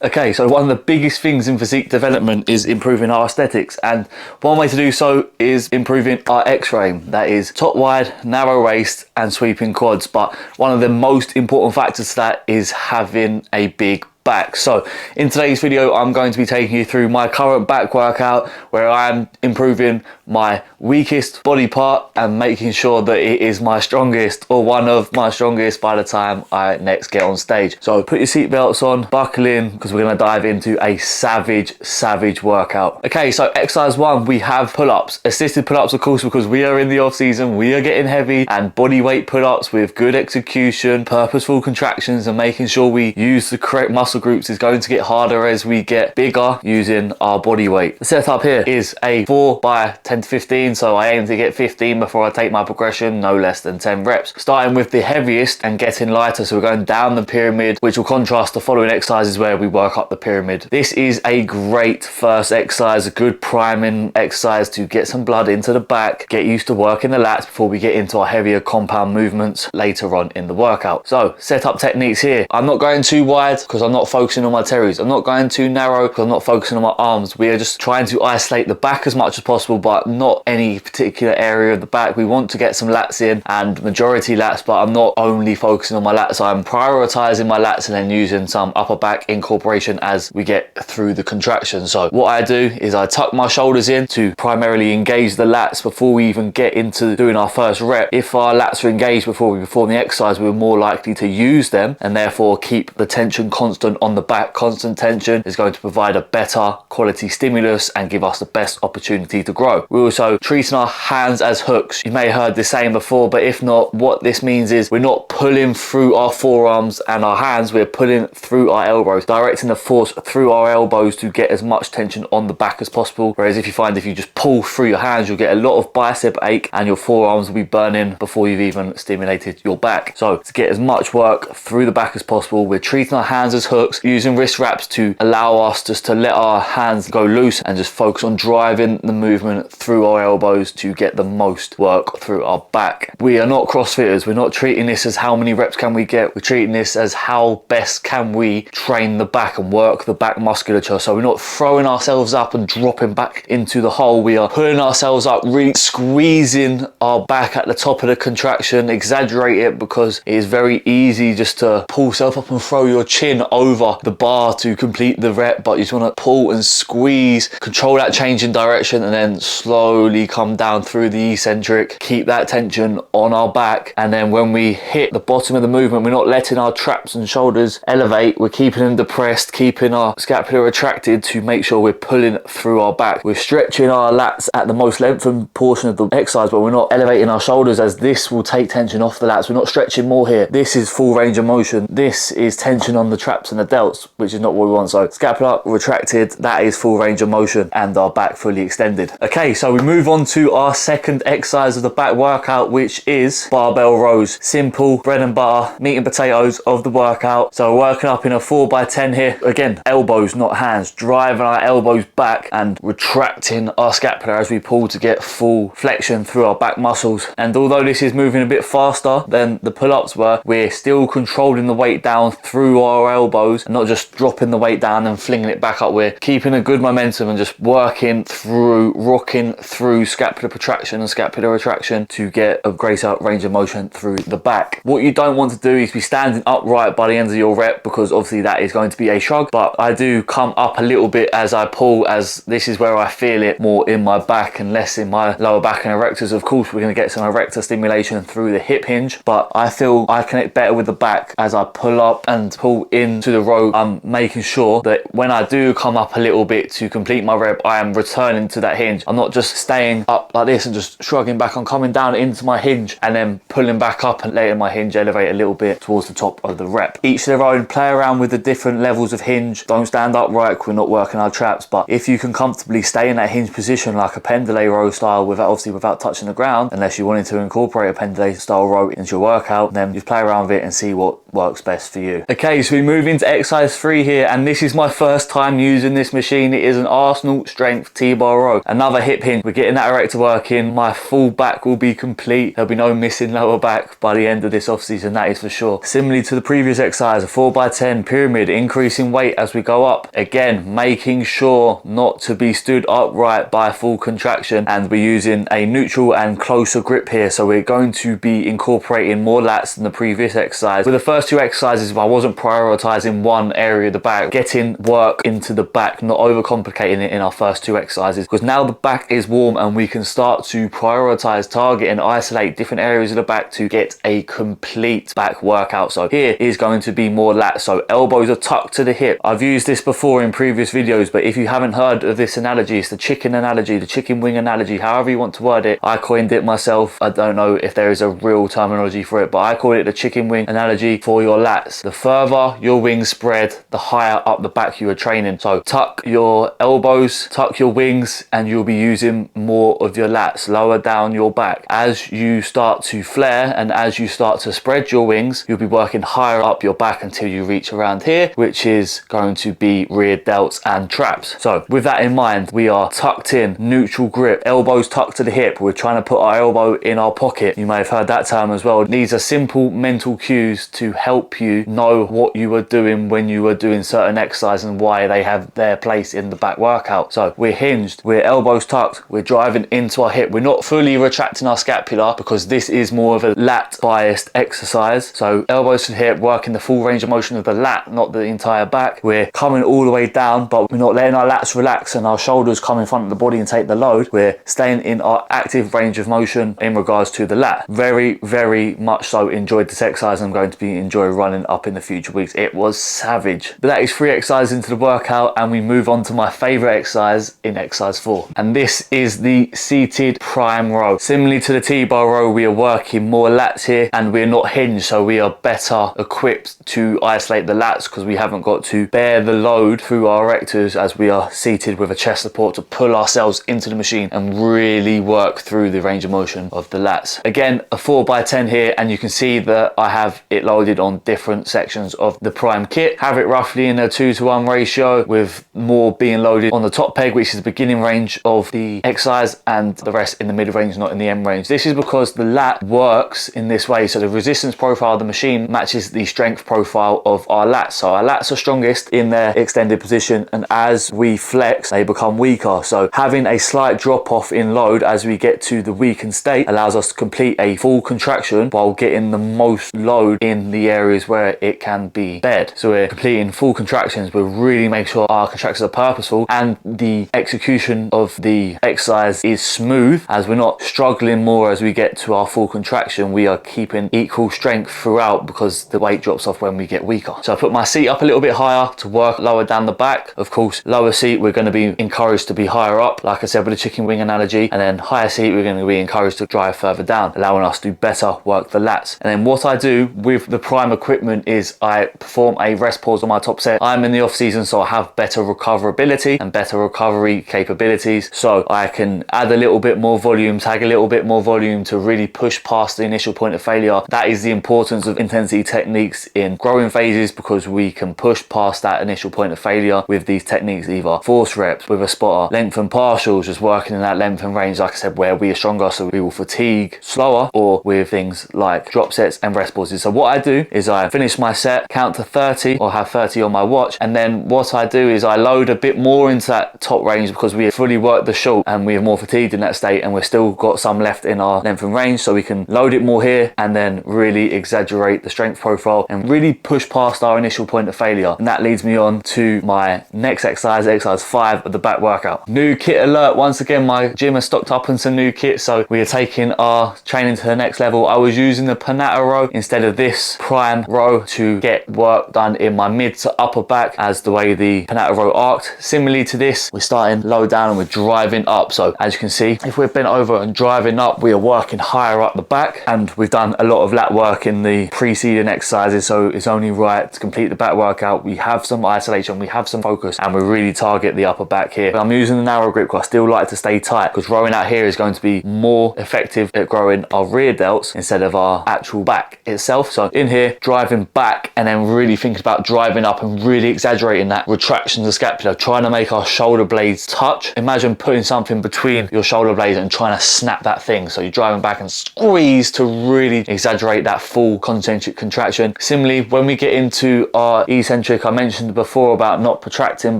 Okay, so one of the biggest things in physique development is improving our aesthetics, and one way to do so is improving our X-frame. That is top wide, narrow waist and sweeping quads, but one of the most important factors to that is having a big back. So in today's video, I'm going to be taking you through my current back workout where I'm improving my weakest body part and making sure that it is my strongest, or one of my strongest, by the time I next get on stage. So put your seatbelts on, buckle in, because we're going to dive into a savage workout. Okay, so exercise one, we have pull-ups, assisted pull-ups, of course, because we are in the off season, we are getting heavy, and body weight pull-ups with good execution, purposeful contractions, and making sure we use the correct muscle groups is going to get harder as we get bigger using our body weight. The setup here is a 4 by 10 to 15, so I aim to get 15 before I take my progression, no less than 10 reps. Starting with the heaviest and getting lighter, so we're going down the pyramid, which will contrast the following exercises where we work up the pyramid. This is a great first exercise, a good priming exercise to get some blood into the back, get used to working the lats before we get into our heavier compound movements later on in the workout. So setup techniques here, I'm not going too wide because I'm not focusing on my terries. I'm not going too narrow because I'm not focusing on my arms. We are just trying to isolate the back as much as possible, but not any particular area of the back. We want to get some lats in, and majority lats, but I'm not only focusing on my lats. I'm prioritizing my lats and then using some upper back incorporation as we get through the contraction. So what I do is I tuck my shoulders in to primarily engage the lats before we even get into doing our first rep. If our lats are engaged before we perform the exercise, we're more likely to use them and therefore keep the tension constant on the back. Constant tension is going to provide a better quality stimulus and give us the best opportunity to grow. We're also treating our hands as hooks. You may have heard this saying before, but if not, what this means is we're not pulling through our forearms and our hands, we're pulling through our elbows, directing the force through our elbows to get as much tension on the back as possible. Whereas if you just pull through your hands, you'll get a lot of bicep ache and your forearms will be burning before you've even stimulated your back. So to get as much work through the back as possible, we're treating our hands as hooks, using wrist wraps to allow us just to let our hands go loose and just focus on driving the movement through our elbows to get the most work through our back. We are not CrossFitters. We're not treating this as how many reps can we get. We're treating this as how best can we train the back and work the back musculature. So we're not throwing ourselves up and dropping back into the hole. We are pulling ourselves up, really squeezing our back at the top of the contraction. Exaggerate it because it is very easy just to pull yourself up and throw your chin over the bar to complete the rep, but you just want to pull and squeeze, control that change in direction, and then slowly come down through the eccentric, keep that tension on our back, and then when we hit the bottom of the movement, we're not letting our traps and shoulders elevate, we're keeping them depressed, keeping our scapula retracted to make sure we're pulling through our back. We're stretching our lats at the most lengthened portion of the exercise, but we're not elevating our shoulders, as this will take tension off the lats. We're not stretching more here. This is full range of motion. This is tension on the traps and the delts, which is not what we want. So scapula retracted, that is full range of motion, and our back fully extended. Okay, so we move on to our second exercise of the back workout, which is barbell rows. Simple bread and butter, meat and potatoes of the workout. So we're working up in a 4 by 10 here. Again, elbows, not hands, driving our elbows back and retracting our scapula as we pull to get full flexion through our back muscles. And although this is moving a bit faster than the pull-ups were, we're still controlling the weight down through our elbows and not just dropping the weight down and flinging it back up. We're keeping a good momentum and just working through, rocking through scapular protraction and scapular retraction to get a greater range of motion through the back. What you don't want to do is be standing upright by the end of your rep, because obviously that is going to be a shrug, but I do come up a little bit as I pull, as this is where I feel it more in my back and less in my lower back and erectors. Of course, we're going to get some erector stimulation through the hip hinge, but I feel I connect better with the back as I pull up and pull into the row. I'm making sure that when I do come up a little bit to complete my rep, I am returning to that hinge. I'm not just staying up like this and just shrugging back. I'm coming down into my hinge and then pulling back up and letting my hinge elevate a little bit towards the top of the rep. Each their own. Play around with the different levels of hinge. Don't stand upright, we're not working our traps, but if you can comfortably stay in that hinge position like a pendulé row style, without touching the ground, unless you wanted to incorporate a pendulé style row into your workout, then just play around with it and see what works best for you. Okay, so we move into into exercise 3 here, and this is my first time using this machine. It is an Arsenal strength T-bar row. Another hip hinge. We're getting that erector work in. My full back will be complete. There'll be no missing lower back by the end of this off season, that is for sure. Similarly to the previous exercise, a 4x10 pyramid, increasing weight as we go up. Again, making sure not to be stood upright by full contraction, and we're using a neutral and closer grip here, so we're going to be incorporating more lats than the previous exercise. With the first two exercises, I wasn't prioritizing one area of the back, getting work into the back, not overcomplicating it in our first two exercises, because now the back is warm and we can start to prioritize, target and isolate different areas of the back to get a complete back workout. So here is going to be more lats, so elbows are tucked to the hip. I've used this before in previous videos, but if you haven't heard of this analogy, it's the chicken analogy, the chicken wing analogy, however you want to word it. I coined it myself. I don't know if there is a real terminology for it, but I call it the chicken wing analogy for your lats. The further your wings spread, the higher up the back you are training. So tuck your elbows, tuck your wings, and you'll be using more of your lats. Lower down your back. As you start to flare and as you start to spread your wings, you'll be working higher up your back until you reach around here, which is going to be rear delts and traps. So with that in mind, we are tucked in, neutral grip, elbows tucked to the hip. We're trying to put our elbow in our pocket. You may have heard that term as well. These are simple mental cues to help you know what you were doing when you were doing certain exercises and why they have their place in the back workout. So we're hinged, we're elbows tucked, we're driving into our hip. We're not fully retracting our scapula because this is more of a lat biased exercise. So elbows to the hip, working the full range of motion of the lat, not the entire back. We're coming all the way down, but we're not letting our lats relax and our shoulders come in front of the body and take the load. We're staying in our active range of motion in regards to the lat. Very, very much so enjoyed this exercise. I'm going to be enjoying running up in the future weeks. It was savage. But that is 3 exercises into the workout, and we move on to my favorite exercise in exercise 4. And this is the seated prime row. Similarly to the T-bar row, we are working more lats here, and we're not hinged, so we are better equipped to isolate the lats because we haven't got to bear the load through our erectors as we are seated with a chest support to pull ourselves into the machine and really work through the range of motion of the lats. Again, a 4x10 here, and you can see that I have it loaded on different sections of the prime kit. Have it roughly in a 2:1 ratio, with more being loaded on the top peg, which is the beginning range of the exercise, and the rest in the mid range, not in the end range. This is because the lat works in this way, so the resistance profile of the machine matches the strength profile of our lats. So our lats are strongest in their extended position, and as we flex they become weaker. So having a slight drop off in load as we get to the weakened state allows us to complete a full contraction while getting the most load in the areas where it can be bared. So we're completing full contractions. We're really making sure our contractions are purposeful and the execution of the exercise is smooth, as we're not struggling more as we get to our full contraction. We are keeping equal strength throughout because the weight drops off when we get weaker. So I put my seat up a little bit higher to work lower down the back. Of course, lower seat we're going to be encouraged to be higher up, like I said with the chicken wing analogy, and then higher seat we're going to be encouraged to drive further down, allowing us to better work the lats. And then what I do with the prime equipment is I perform a rest pause on my top set. I'm in the off season, so I have better recoverability and better recovery capabilities, so I can add a little bit more volume, tag a little bit more volume to really push past the initial point of failure. That is the importance of intensity techniques in growing phases, because we can push past that initial point of failure with these techniques, either force reps with a spotter, length and partials, just working in that length and range, like I said, where we are stronger, so we will fatigue slower, or with things like drop sets and rest pauses. So what I do is I finish my set, count to 30 or have 30 on my watch, and then what I do is I load a bit more into that top range because we have fully worked the short and we are more fatigued in that state, and we've still got some left in our length and range, so we can load it more here and then really exaggerate the strength profile and really push past our initial point of failure. And that leads me on to my next exercise, exercise 5 of the back workout. New kit alert. Once again, my gym has stocked up on some new kit, so we are taking our training to the next level. I was using the Panata row instead of this prime row to get work done in my mid to upper back, as the way the Panata row arced. Similarly to this, we're starting low down and we're driving up. So as you can see, if we're bent over and driving up, we are working higher up the back, and we've done a lot of lat work in the preceding exercises, so it's only right to complete the back workout. We have some isolation, we have some focus, and we really target the upper back here. But I'm using the narrow grip because I still like to stay tight, because rowing out here is going to be more effective at growing our rear delts instead of our actual back itself. So in here, driving back and then really thinking thinking about driving up and really exaggerating that retraction of the scapula, trying to make our shoulder blades touch. Imagine putting something between your shoulder blades and trying to snap that thing. So you're driving back and squeeze to really exaggerate that full concentric contraction. Similarly, when we get into our eccentric, I mentioned before about not protracting,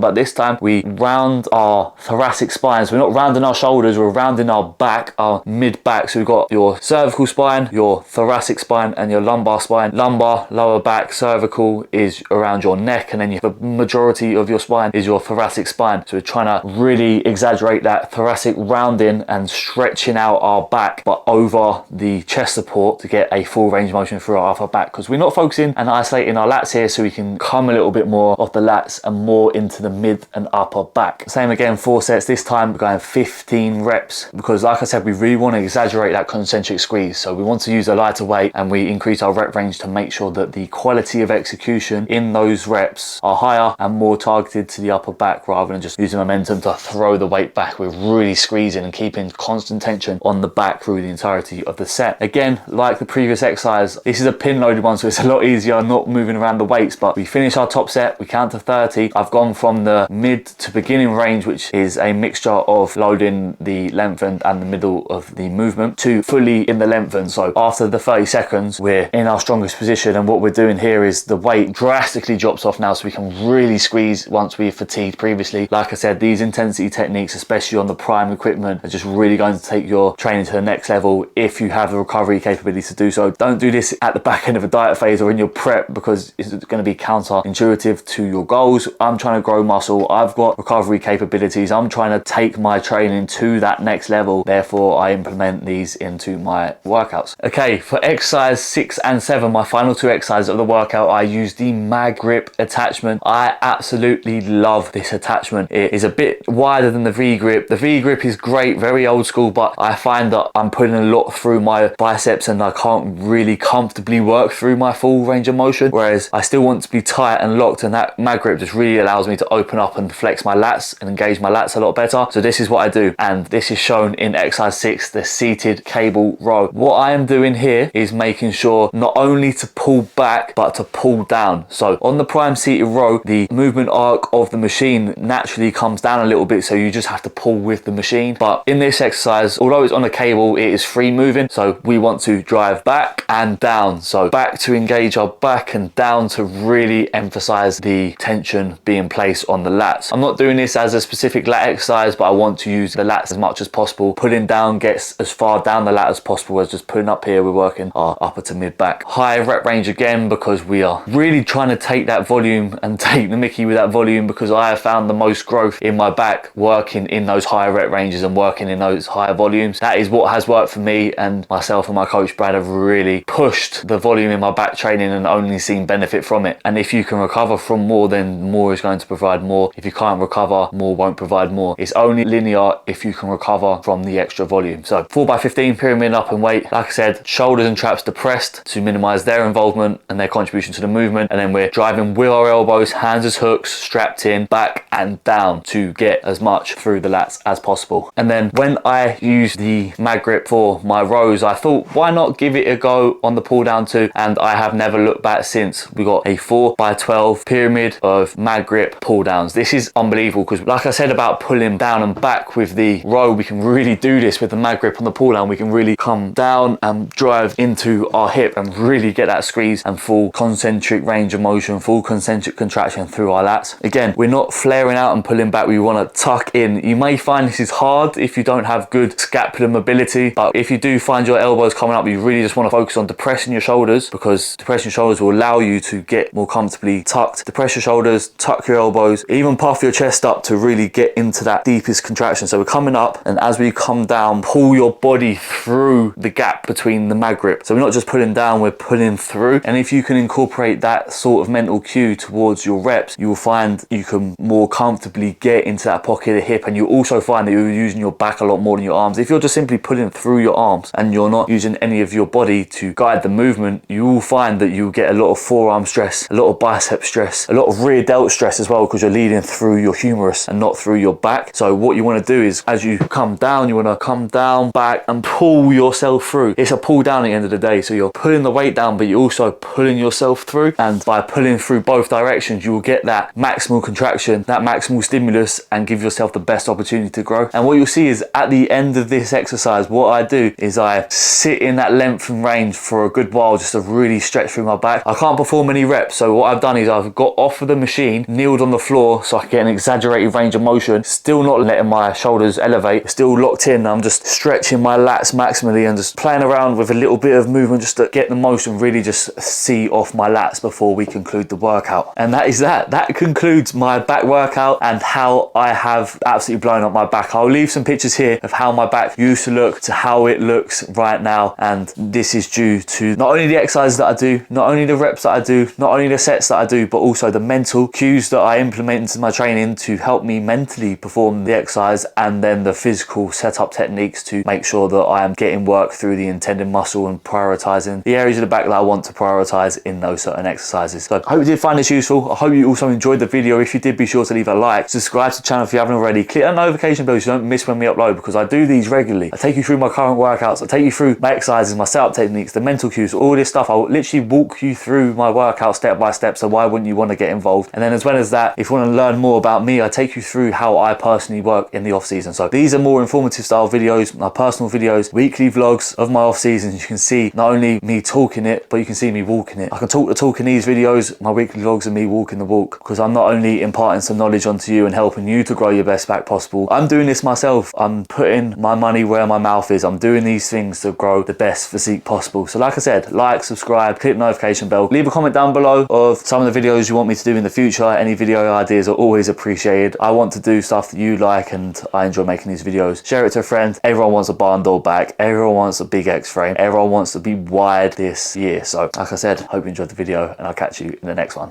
but this time we round our thoracic spines. We're not rounding our shoulders, we're rounding our back, our mid back. So we've got your cervical spine, your thoracic spine, and your lumbar spine. Lumbar, lower back, cervical is around your neck, and then the majority of your spine is your thoracic spine. So we're trying to really exaggerate that thoracic rounding and stretching out our back, but over the chest support to get a full range of motion through our upper back, because we're not focusing and isolating our lats here, so we can come a little bit more off the lats and more into the mid and upper back. Same again, 4 sets. This time we're going 15 reps, because like I said, we really want to exaggerate that concentric squeeze. So we want to use a lighter weight, and we increase our rep range to make sure that the quality of execution in those reps are higher and more targeted to the upper back, rather than just using momentum to throw the weight back. We're really squeezing and keeping constant tension on the back through the entirety of the set. Again, like the previous exercise, this is a pin loaded one, so it's a lot easier not moving around the weights. But we finish our top set, we count to 30. I've gone from the mid to beginning range, which is a mixture of loading the lengthened and the middle of the movement, to fully in the lengthened. So after the 30 seconds, we're in our strongest position, and what we're doing here is the weight drastically drops off now, so we can really squeeze once we've fatigued previously. Like I said, these intensity techniques, especially on the prime equipment, are just really going to take your training to the next level if you have the recovery capability to do so. Don't do this at the back end of a diet phase or in your prep, because it's going to be counterintuitive to your goals. I'm trying to grow muscle, I've got recovery capabilities, I'm trying to take my training to that next level, therefore I implement these into my workouts. Okay, for exercise 6 and 7, my final 2 exercises of the workout, I use the mag grip attachment. I absolutely love this attachment. It is a bit wider than the V grip. The V grip is great, very old school, but I find that I'm putting a lot through my biceps and I can't really comfortably work through my full range of motion, whereas I still want to be tight and locked, and that mag grip just really allows me to open up and flex my lats and engage my lats a lot better. So this is what I do, and this is shown in exercise 6, the seated cable row. What I am doing here is making sure not only to pull back but to pull down. So on the prime seated row, the movement arc of the machine naturally comes down a little bit, so you just have to pull with the machine. But in this exercise, although it's on a cable, it is free moving, so we want to drive back and down. So back to engage our back, and down to really emphasize the tension being placed on the lats. I'm not doing this as a specific lat exercise, but I want to use the lats as much as possible. Pulling down gets as far down the lat as possible, as just pulling up here, we're working our upper to mid back. High rep range again, because we are really trying to take that volume and take the mickey with that volume, because I have found the most growth in my back working in those higher rep ranges and working in those higher volumes. That is what has worked for me, and myself and my coach Brad have really pushed the volume in my back training and only seen benefit from it. And if you can recover from more, then more is going to provide more. If you can't recover, more won't provide more. It's only linear if you can recover from the extra volume. So 4x15 pyramid up in weight. Like I said, shoulders and traps depressed to minimize their involvement and their contribution to the movement, and then we're driving with our elbows, hands as hooks, strapped in, back and down to get as much through the lats as possible. And then when I use the mag grip for my rows, I thought, why not give it a go on the pull down too? And I have never looked back since. We got a 4x12 pyramid of mag grip pull downs. This is unbelievable, because like I said about pulling down and back with the row, we can really do this with the mag grip on the pull down. We can really come down and drive into our hip and really get that squeeze and full concentric range of motion, full concentric contraction through our lats. Again, we're not flaring out and pulling back, we want to tuck in. You may find this is hard if you don't have good scapular mobility, but if you do find your elbows coming up, you really just want to focus on depressing your shoulders, because depressing your shoulders will allow you to get more comfortably tucked. Depress your shoulders, tuck your elbows, even puff your chest up to really get into that deepest contraction. So we're coming up, and as we come down, pull your body through the gap between the mag grip. So we're not just pulling down, we're pulling through. And if you can incorporate that sort of mental cue towards your reps, you will find you can more comfortably get into that pocket of the hip, and you also find that you're using your back a lot more than your arms. If you're just simply pulling through your arms and you're not using any of your body to guide the movement, you will find that you'll get a lot of forearm stress, a lot of bicep stress, a lot of rear delt stress as well, because you're leading through your humerus and not through your back. So what you want to do is, as you come down, you want to come down, back, and pull yourself through. It's a pull down at the end of the day, so you're pulling the weight down, but you're also pulling yourself through, and and by pulling through both directions, you will get that maximal contraction, that maximal stimulus, and give yourself the best opportunity to grow. And what you'll see is at the end of this exercise, what I do is I sit in that length and range for a good while just to really stretch through my back. I can't perform any reps, so what I've done is I've got off of the machine, kneeled on the floor so I can get an exaggerated range of motion, still not letting my shoulders elevate, still locked in. I'm just stretching my lats maximally and just playing around with a little bit of movement just to get the motion really just see off my lats before we conclude the workout. And that is that. That concludes my back workout and how I have absolutely blown up my back. I'll leave some pictures here of how my back used to look to how it looks right now, and this is due to not only the exercises that I do, not only the reps that I do, not only the sets that I do, but also the mental cues that I implement into my training to help me mentally perform the exercise, and then the physical setup techniques to make sure that I am getting work through the intended muscle and prioritizing the areas of the back that I want to prioritize in those certain exercises. So I hope you did find this useful. I hope you also enjoyed the video. If you did, be sure to leave a like, subscribe to the channel if you haven't already, click that notification bell so you don't miss when we upload, because I do these regularly. I take you through my current workouts, I take you through my exercises, my setup techniques, the mental cues, all this stuff. I'll literally walk you through my workout step by step, so why wouldn't you want to get involved? And then as well as that, if you want to learn more about me, I take you through how I personally work in the off season. So these are more informative style videos, my personal videos, weekly vlogs of my off season. You can see not only me talking it, but you can see me walking it. I can talk the talk in these videos. My weekly vlogs are me walking the walk, because I'm not only imparting some knowledge onto you and helping you to grow your best back possible, I'm doing this myself. I'm putting my money where my mouth is. I'm doing these things to grow the best physique possible. So like I said, like, subscribe, click the notification bell, leave a comment down below of some of the videos you want me to do in the future. Any video ideas are always appreciated. I want to do stuff that you like and I enjoy making these videos. Share it to a friend. Everyone wants a barn door back. Everyone wants a big X frame. Everyone wants to be wide this year. So like I said, hope you enjoyed the video and I'll catch you in the next one.